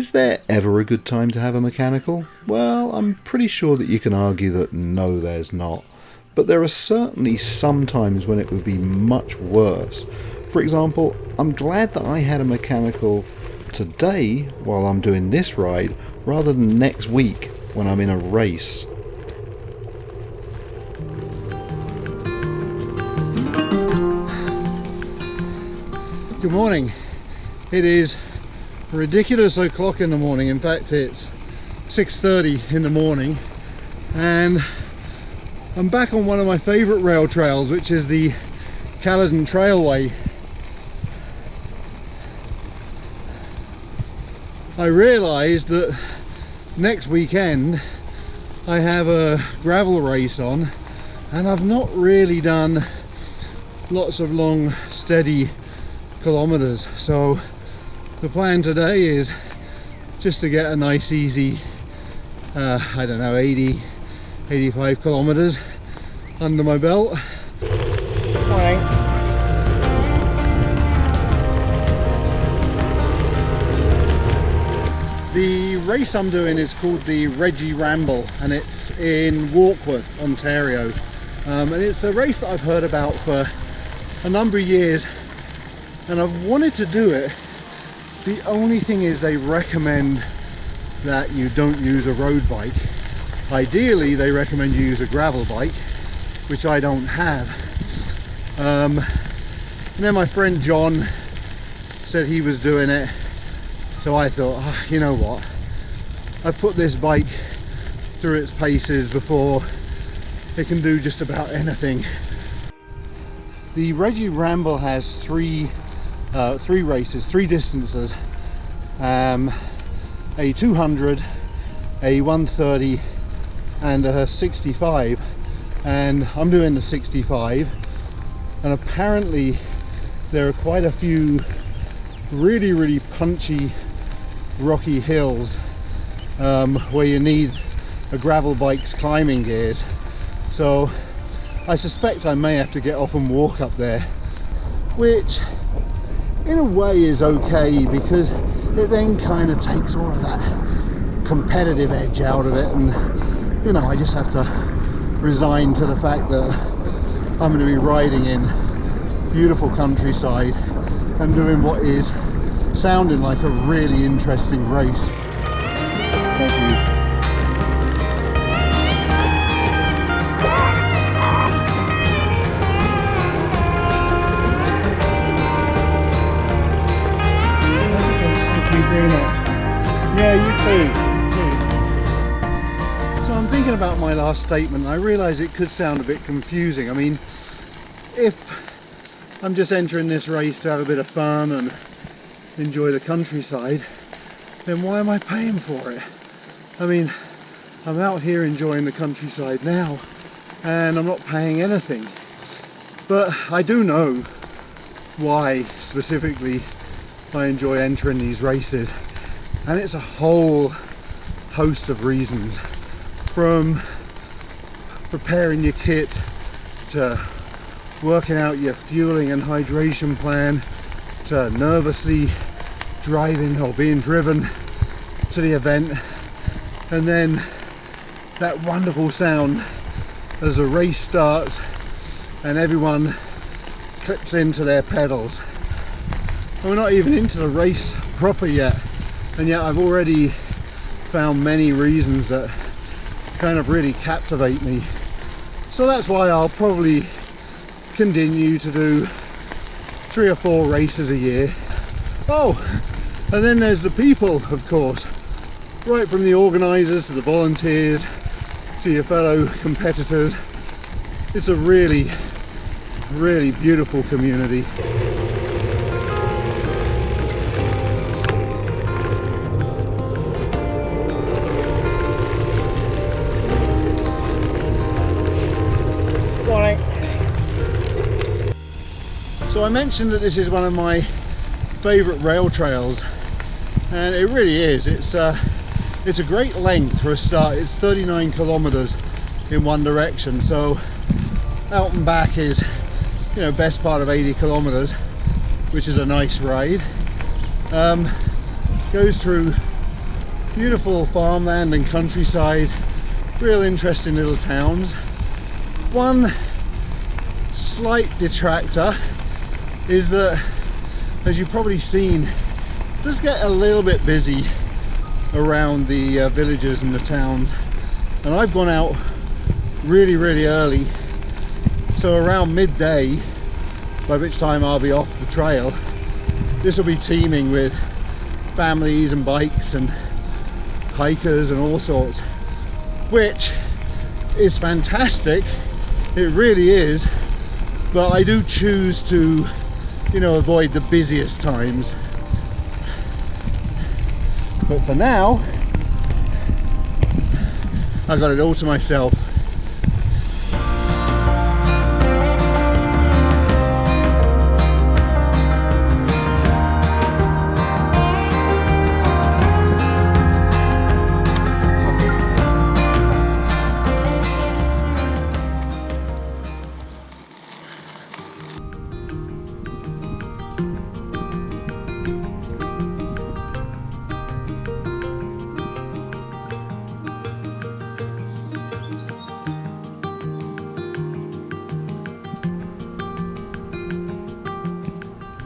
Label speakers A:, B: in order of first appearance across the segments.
A: Is there ever a good time to have a mechanical? Well, I'm pretty sure that you can argue that no, there's not. But there are certainly some times when it would be much worse. For example, I'm glad that I had a mechanical today while I'm doing this ride rather than next week when I'm in a race.
B: Good morning. It is ridiculous o'clock in the morning. In fact, it's 6:30 in the morning and I'm back on one of my favourite rail trails, which is the Caledon Trailway. I realised that next weekend I have a gravel race on and I've not really done lots of long steady kilometres, so the plan today is just to get a nice easy I don't know, 85 kilometres under my belt. Morning. The race I'm doing is called the Reggie Ramble and it's in Warkworth, Ontario, and it's a race that I've heard about for a number of years and I've wanted to do it. The only thing is they recommend that you don't use a road bike. Ideally they recommend you use a gravel bike, which I don't have. And then my friend John said he was doing it, so I thought, you know what, I've put this bike through its paces before. It can do just about anything. The Reggie Ramble has three races, three distances, a 200, a 130 and a 65, and I'm doing the 65, and apparently there are quite a few really punchy rocky hills where you need a gravel bike's climbing gears, so I suspect I may have to get off and walk up there, which in a way is okay because it then kind of takes all of that competitive edge out of it, and you know, I just have to resign to the fact that I'm going to be riding in beautiful countryside and doing what is sounding like a really interesting race. Thank you. Yeah, you too. So I'm thinking about my last statement. I realise it could sound a bit confusing. I mean, if I'm just entering this race to have a bit of fun and enjoy the countryside, then why am I paying for it? I mean, I'm out here enjoying the countryside now and I'm not paying anything. But I do know why specifically I enjoy entering these races. And it's a whole host of reasons, from preparing your kit to working out your fueling and hydration plan to nervously driving or being driven to the event, and then that wonderful sound as the race starts and everyone clips into their pedals. And we're not even into the race proper yet, and yet I've already found many reasons that kind of really captivate me. So that's why I'll probably continue to do 3 or 4 races a year. Oh, and then there's the people, of course, right from the organisers to the volunteers to your fellow competitors. It's a really beautiful community. So I mentioned that this is one of my favourite rail trails, and it really is. It's a great length for a start. It's 39 kilometres in one direction, so out and back is, you know, best part of 80 kilometres, which is a nice ride. Goes through Beautiful farmland and countryside, real interesting little towns. One slight detractor is that, as you've probably seen, it does get a little bit busy around the villages and the towns, and I've gone out really early, so around midday, by which time I'll be off the trail, this will be teeming with families and bikes and hikers and all sorts, which is fantastic. It really is, but I do choose to, you know, avoid the busiest times. But for now, I've got it all to myself.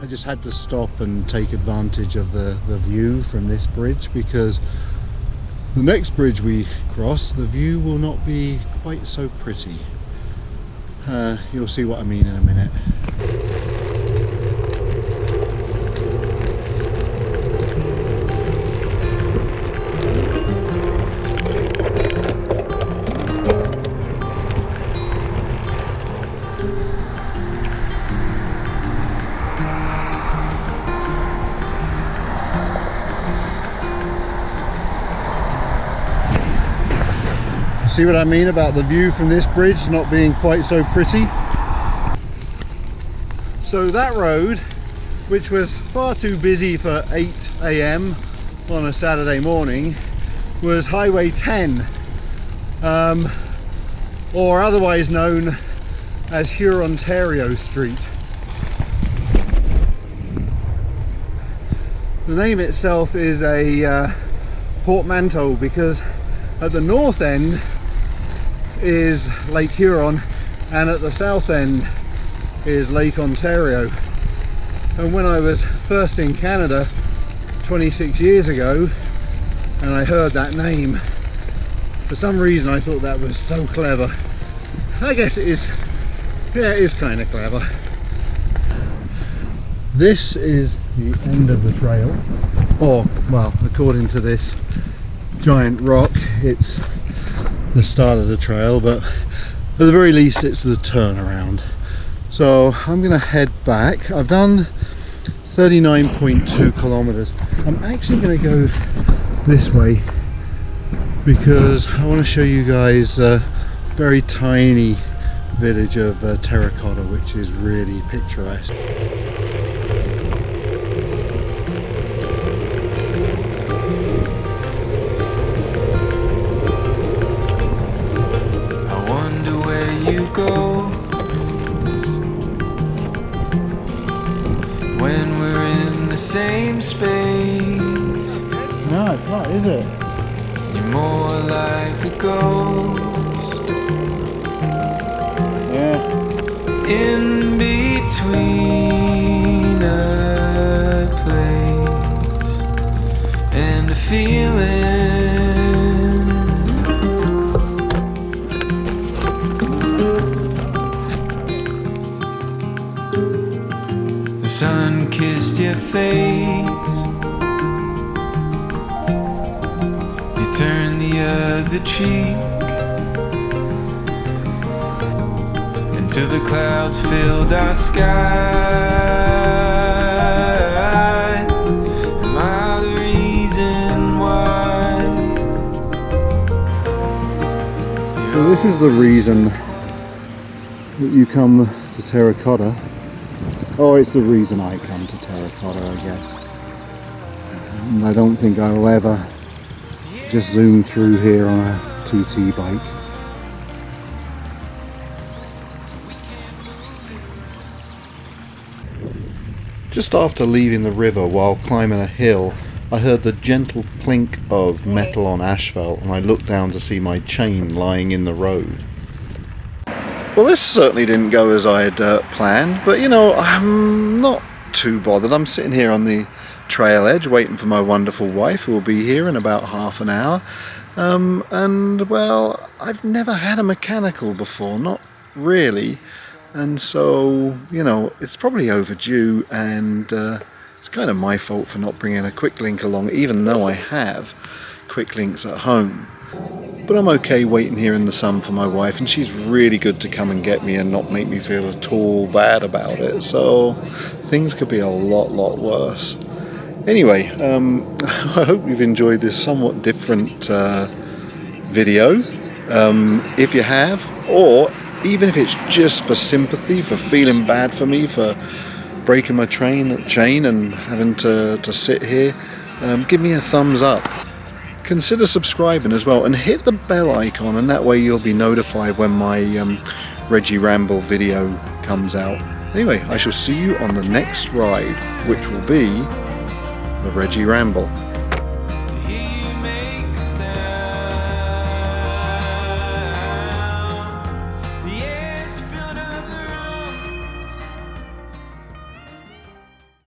B: I just had to stop and take advantage of the view from this bridge, because the next bridge we cross, the view will not be quite so pretty. You'll see what I mean in a minute. See what I mean about the view from this bridge not being quite so pretty? So that road, which was far too busy for 8 AM on a Saturday morning, was Highway 10, or otherwise known as Hurontario Street. The name itself is a portmanteau, because at the north end is Lake Huron and at the south end is Lake Ontario. And when I was first in Canada 26 years ago and I heard that name, for some reason I thought that was so clever. I guess it is. Yeah, it is kind of clever. This is the end of the trail, or well, according to this giant rock, it's the start of the trail, but at the very least it's the turnaround. So I'm going to head back. I've done 39.2 kilometers. I'm actually going to go this way because I want to show you guys a very tiny village of Terracotta, which is really picturesque.
C: Go when we're in the same space.
B: No, it's not, is it?
C: You're more like a ghost.
B: Yeah.
C: In between a place and a feeling. Sun kissed your face. You turned the other cheek until the clouds filled our sky. Am I the reason why?
A: So this is the reason that you come to Terracotta. Oh, it's the reason I come to Terracotta, I guess. And I don't think I will ever just zoom through here on a TT bike. Just after leaving the river while climbing a hill, I heard the gentle plink of metal on asphalt, and I looked down to see my chain lying in the road. Well, this certainly didn't go as I had planned, but you know, I'm not too bothered. I'm sitting here on the trail edge waiting for my wonderful wife, who will be here in about half an hour. And well, I've never had a mechanical before, not really, and so, you know, it's probably overdue, and it's kind of my fault for not bringing a quick link along, even though I have quick links at home. But I'm okay waiting here in the sun for my wife, and she's really good to come and get me and not make me feel at all bad about it, so things could be a lot worse. Anyway, I hope you've enjoyed this somewhat different video. If you have, or even if it's just for sympathy, for feeling bad for me for breaking my chain and having to sit here, give me a thumbs up. Consider subscribing as well, and hit the bell icon, and that way you'll be notified when my Reggie Ramble video comes out. Anyway, I shall see you on the next ride, which will be the Reggie Ramble.